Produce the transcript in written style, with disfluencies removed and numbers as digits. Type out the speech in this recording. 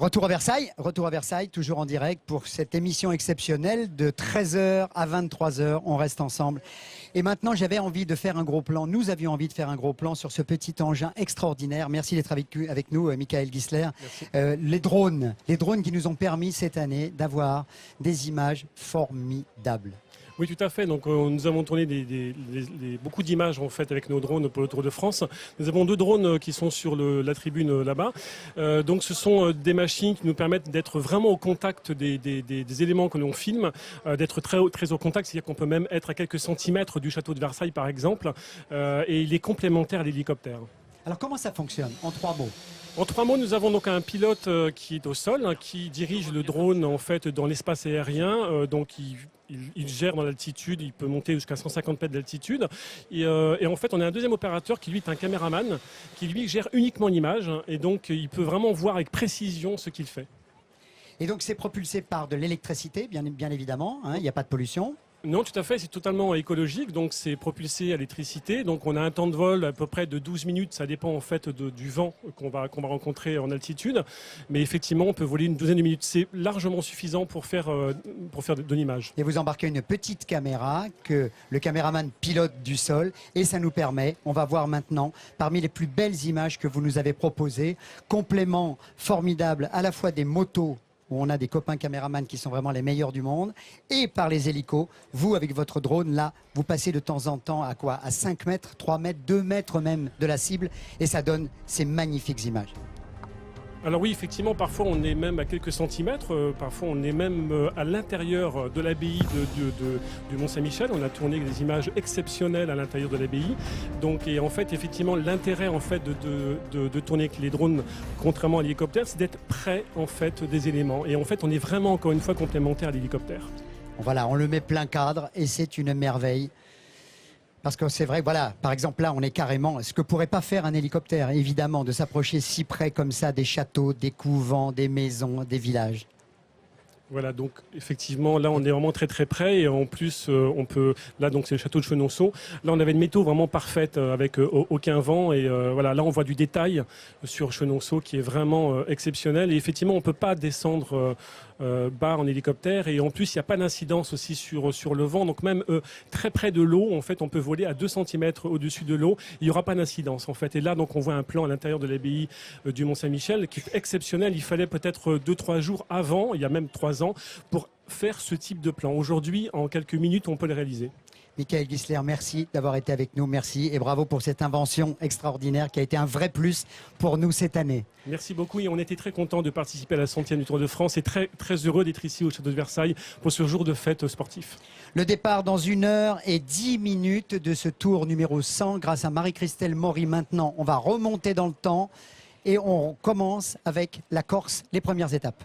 Retour à Versailles, toujours en direct pour cette émission exceptionnelle de 13 h à 23 h. On reste ensemble. Et maintenant, j'avais envie de faire un gros plan. Nous avions envie de faire un gros plan sur ce petit engin extraordinaire. Merci d'être avec nous, Michael Gisler. Les drones qui nous ont permis cette année d'avoir des images formidables. Oui, tout à fait. Donc, nous avons tourné beaucoup d'images en fait avec nos drones pour le Tour de France. Nous avons 2 drones qui sont sur la tribune là-bas. Donc, ce sont des machines qui nous permettent d'être vraiment au contact des éléments que l'on filme, d'être très au contact, c'est-à-dire qu'on peut même être à quelques centimètres du château de Versailles, par exemple, et il est complémentaire à l'hélicoptère. Alors, comment ça fonctionne en 3 mots? En 3 mots, nous avons donc un pilote qui est au sol, qui dirige le drone en fait dans l'espace aérien. Donc il gère dans l'altitude, il peut monter jusqu'à 150 mètres d'altitude. Et en fait, on a un deuxième opérateur qui lui est un caméraman, qui lui gère uniquement l'image. Et donc il peut vraiment voir avec précision ce qu'il fait. Et donc c'est propulsé par de l'électricité, bien évidemment, hein, il n'y a pas de pollution. Non, tout à fait, c'est totalement écologique, donc c'est propulsé à l'électricité. Donc on a un temps de vol à peu près de 12 minutes, ça dépend en fait du vent qu'on va rencontrer en altitude. Mais effectivement, on peut voler une douzaine de minutes, c'est largement suffisant pour faire de l'image. Et vous embarquez une petite caméra que le caméraman pilote du sol et ça nous permet, on va voir maintenant, parmi les plus belles images que vous nous avez proposées, complément formidable à la fois des motos, où on a des copains caméramans qui sont vraiment les meilleurs du monde, et par les hélicos. Vous, avec votre drone, là, vous passez de temps en temps à quoi? À 5 mètres, 3 mètres, 2 mètres même de la cible, et ça donne ces magnifiques images. Alors oui, effectivement, parfois on est même à quelques centimètres, parfois on est même à l'intérieur de l'abbaye du Mont-Saint-Michel. On a tourné des images exceptionnelles à l'intérieur de l'abbaye. Donc, et en fait, effectivement, l'intérêt en fait de tourner avec les drones, contrairement à l'hélicoptère, c'est d'être près en fait des éléments. Et en fait, on est vraiment encore une fois complémentaire à l'hélicoptère. Voilà, on le met plein cadre et c'est une merveille. Parce que c'est vrai, voilà, par exemple là, on est carrément, ce que pourrait pas faire un hélicoptère, évidemment, de s'approcher si près comme ça des châteaux, des couvents, des maisons, des villages. Voilà, donc effectivement, là on est vraiment très très près et en plus on peut, là donc c'est le château de Chenonceau, là on avait une météo vraiment parfaite avec aucun vent et voilà, là on voit du détail sur Chenonceau qui est vraiment exceptionnel et effectivement on peut pas descendre bas en hélicoptère et en plus il n'y a pas d'incidence aussi sur le vent, donc même très près de l'eau, en fait on peut voler à 2 cm au-dessus de l'eau, il n'y aura pas d'incidence en fait et là donc on voit un plan à l'intérieur de l'abbaye du Mont-Saint-Michel qui est exceptionnel, il fallait peut-être 2-3 jours avant, il y a même 3 ans, pour faire ce type de plan. Aujourd'hui, en quelques minutes, on peut le réaliser. Michael Gisler, merci d'avoir été avec nous, merci et bravo pour cette invention extraordinaire qui a été un vrai plus pour nous cette année. Merci beaucoup et on était très contents de participer à la 100e du Tour de France et très, très heureux d'être ici au Château de Versailles pour ce jour de fête sportif. Le départ dans 1 h et 10 minutes de ce tour numéro 100 grâce à Marie-Christelle Maury. Maintenant, on va remonter dans le temps et on commence avec la Corse, les premières étapes.